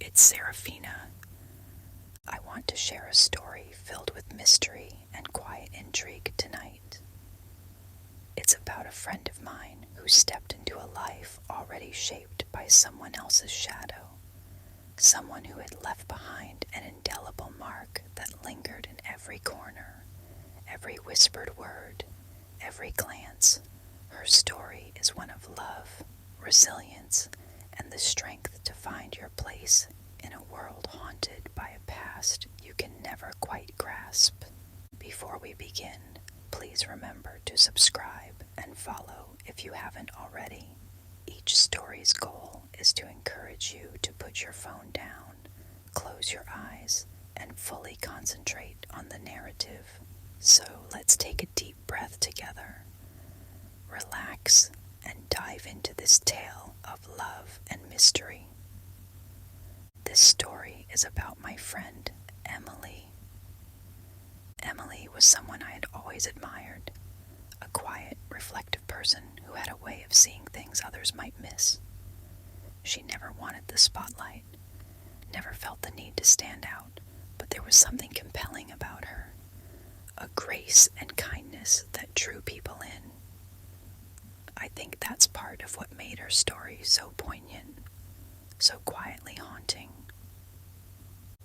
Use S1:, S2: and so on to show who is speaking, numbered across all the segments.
S1: it's Serafina. I want to share a story filled with mystery and quiet intrigue tonight. It's about a friend of mine who stepped into a life already shaped by someone else's shadow, someone who had left behind an indelible mark that lingered in every corner, every whispered word, every glance. Her story is one of love, resilience, and the strength to find your place in a world haunted by a past you can never quite grasp. Before we begin, please remember to subscribe and follow if you haven't already. Each story's goal is to encourage you to put your phone down, close your eyes, and fully concentrate on the narrative. So let's take a deep breath together, relax, and dive into this tale of love and mystery. This story is about my friend, Emily. Emily was someone I had always admired, a quiet, reflective person who had a way of seeing things others might miss. She never wanted the spotlight, never felt the need to stand out, but there was something compelling about her, a grace and kindness that drew people in. I think that's part of what made her story so poignant, so quietly haunting.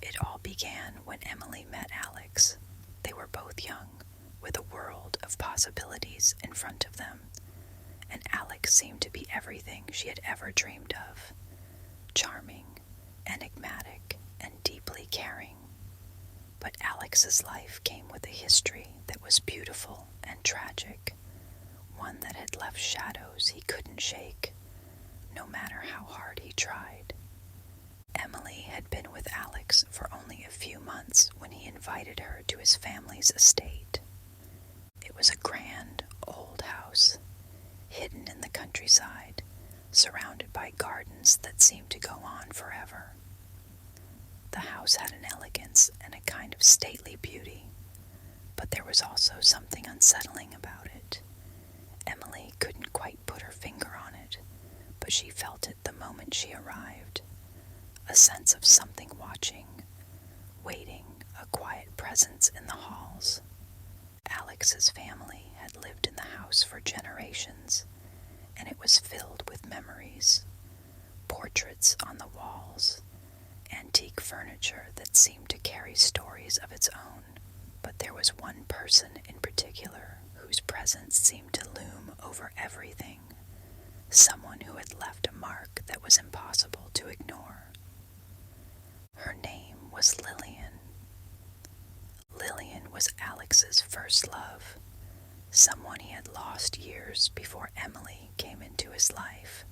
S1: It all began when Emily met Alex. They were both young, with a world of possibilities in front of them, and Alex seemed to be everything she had ever dreamed of: charming, enigmatic, and deeply caring. But Alex's life came with a history that was beautiful and tragic, one that had left shadows he couldn't shake, no matter how hard he tried. Emily had been with Alex for only a few months when he invited her to his family's estate. It was a grand, old house, hidden in the countryside, surrounded by gardens that seemed to go on forever. The house had an elegance and a kind of stately beauty, but there was also something unsettling about it. Emily couldn't quite put her finger on it, but she felt it the moment she arrived. A sense of something watching, waiting, a quiet presence in the halls. Alex's family had lived in the house for generations, and it was filled with memories, portraits on the walls, antique furniture that seemed to carry stories of its own. But there was one person in particular whose presence seemed to loom over everything, someone who had left a mark that was impossible to ignore. Her name was Lillian. Lillian was Alex's first love, someone he had lost years before Emily came into his life.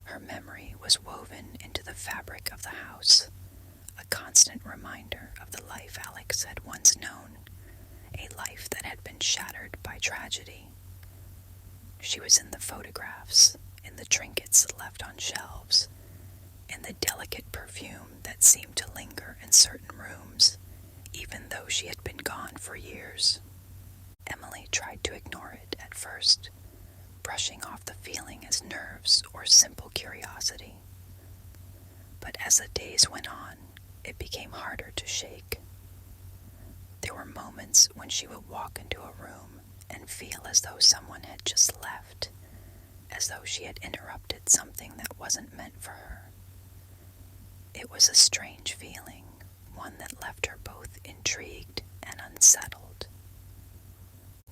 S1: Her memory was woven into the fabric of the house, a constant reminder of the life Alex had once known, a life that had been shattered by tragedy. She was in the photographs, in the trinkets left on shelves, in the delicate perfume that seemed to linger in certain rooms, even though she had been gone for years. Emily tried to ignore it at first, brushing off the feeling as nerves or simple curiosity. But as the days went on, it became harder to shake. There were moments when she would walk into a room and feel as though someone had just left, as though she had interrupted something that wasn't meant for her. It was a strange feeling, one that left her both intrigued and unsettled.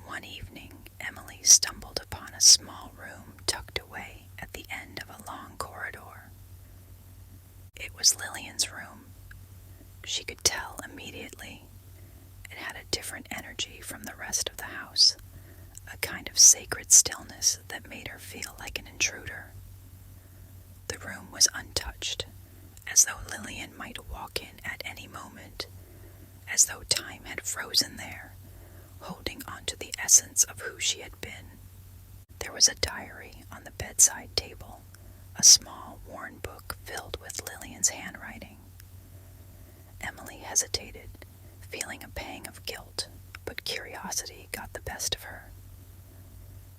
S1: One evening, Emily stumbled upon a small room tucked away at the end of a long corridor. It was Lillian's room. She could tell immediately. It had a different energy from the rest of the house, a kind of sacred stillness that made her feel like an intruder. The room was untouched, as though Lillian might walk in at any moment, as though time had frozen there, holding on to the essence of who she had been. There was a diary on the bedside table, a small, worn book filled with Lillian's handwriting. Emily hesitated, feeling a pang of guilt, but curiosity got the best of her.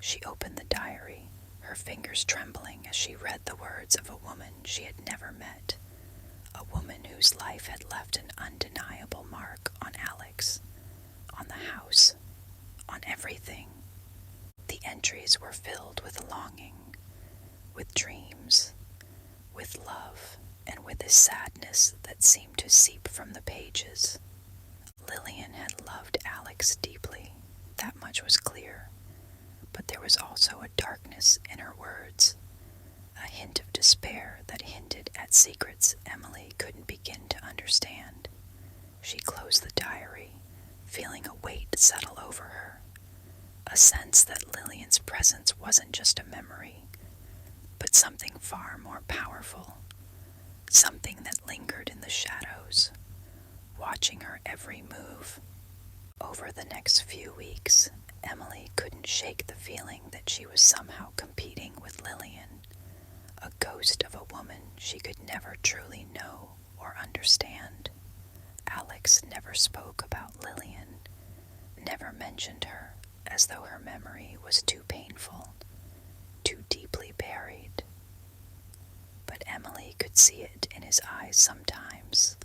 S1: She opened the diary, her fingers trembling as she read the words of a woman she had never met, a woman whose life had left an undeniable mark on Alex, on the house, on everything. The entries were filled with longing, with dreams, with love, and with a sadness that seemed to seep from the pages. Lillian had loved Alex deeply, that much was clear, but there was also a darkness in her words, a hint of despair that hinted at secrets Emily couldn't begin to understand. She closed the diary, feeling a weight settle over her, a sense that Lillian's presence wasn't just a memory, but something far more powerful, something that lingered in the shadows, watching her every move. Over the next few weeks, Emily couldn't shake the feeling that she was somehow competing with Lillian, a ghost of a woman she could never truly know or understand. Alex never spoke about Lillian, never mentioned her, as though her memory was too painful, too deeply buried. But Emily could see it in his eyes sometimes,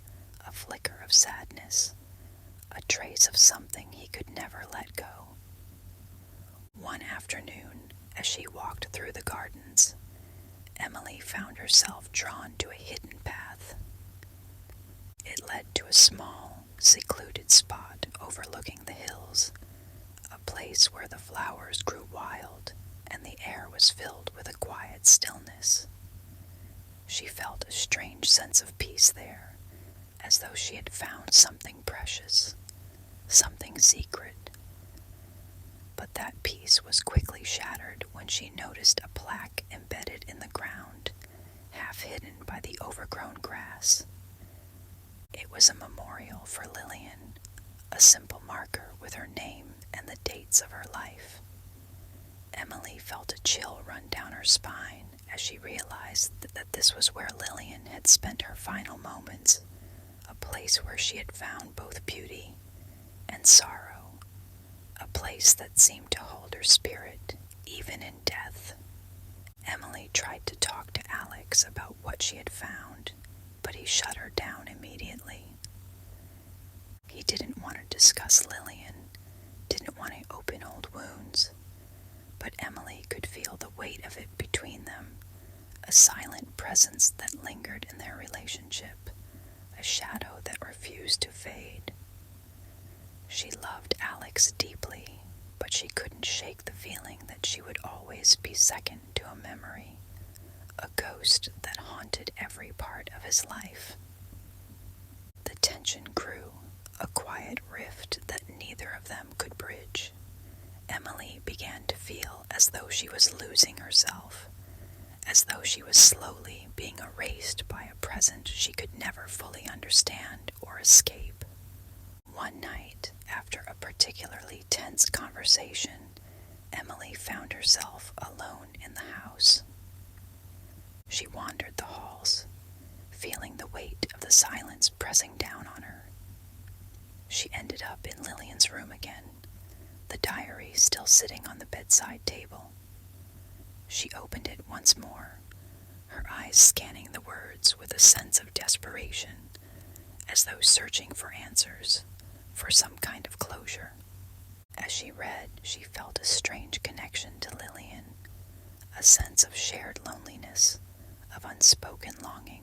S1: a flicker of sadness, a trace of something he could never let go. One afternoon, as she walked through the gardens, Emily found herself drawn to a hidden path. It led to a small, secluded spot overlooking the hills, a place where the flowers grew wild and the air was filled with a quiet stillness. She felt a strange sense of peace there, as though she had found something precious, something secret. But that peace was quickly shattered when she noticed a plaque embedded in the ground, half hidden by the overgrown grass. It was a memorial for Lillian, a simple marker with her name and the dates of her life. Emily felt a chill run down her spine as she realized that this was where Lillian had spent her final moments, a place where she had found both beauty and sorrow, a place that seemed to hold her spirit even in death. Emily tried to talk to Alex about what she had found, but he shut her down immediately. He didn't want to discuss Lillian, didn't want to open old wounds, but Emily could feel the weight of it between them, a silent presence that lingered in their relationship, a shadow that refused to fade. She loved Alex deeply, but she couldn't shake the feeling that she would always be second to a memory, a ghost that haunted every part of his life. The tension grew, a quiet rift that neither of them could bridge. Emily began to feel as though she was losing herself, as though she was slowly being erased by a present she could never fully understand or escape. One night, after a particularly tense conversation, Emily found herself alone in the house. She wandered the halls, feeling the weight of the silence pressing down on her. She ended up in Lillian's room again, the diary still sitting on the bedside table. She opened it once more, her eyes scanning the words with a sense of desperation, as though searching for answers, for some kind of closure. As she read, she felt a strange connection to Lillian, a sense of shared loneliness, of unspoken longing.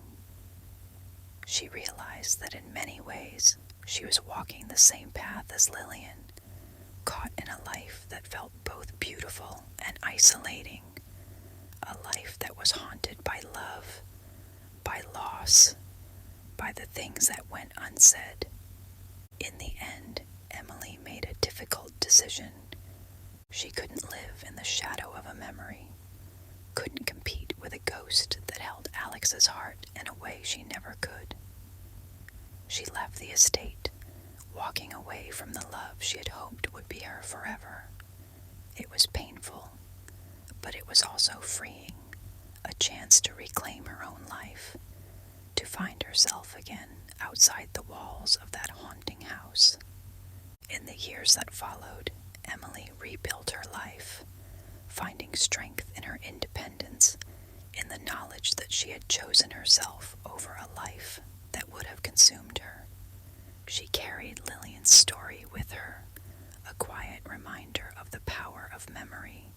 S1: She realized that in many ways she was walking the same path as Lillian, caught in a life that felt both beautiful and isolating, a life that was haunted by love, by loss, by the things that went unsaid. In the end, Emily made a difficult decision. She couldn't live in the shadow of a memory, couldn't compete with a ghost that held Alex's heart in a way she never could. She left the estate, walking away from the love she had hoped would be her forever. It was painful, but it was also freeing, a chance to reclaim her own life, to find herself again outside the walls of that haunting house. In the years that followed, Emily rebuilt her life, finding strength in her independence, in the knowledge that she had chosen herself over a life that would have consumed her. She carried Lillian's story with her, a quiet reminder of the power of memory,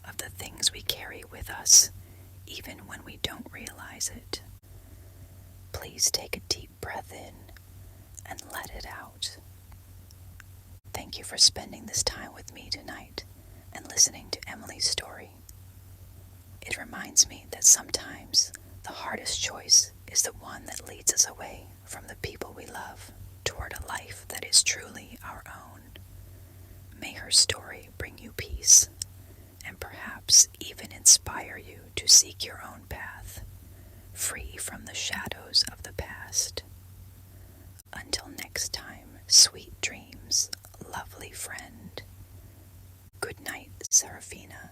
S1: of the things we carry with us, even when we don't realize it. Please take a deep breath in and let it out. Thank you for spending this time with me tonight and listening to Emily's story. It reminds me that sometimes the hardest choice is the one that leads us away from the people we love toward a life that is truly our own. May her story bring you peace and perhaps even inspire you to seek your own path, free from the shadows of the past. Until next time, sweet dreams, lovely friend. Good night, Serafina.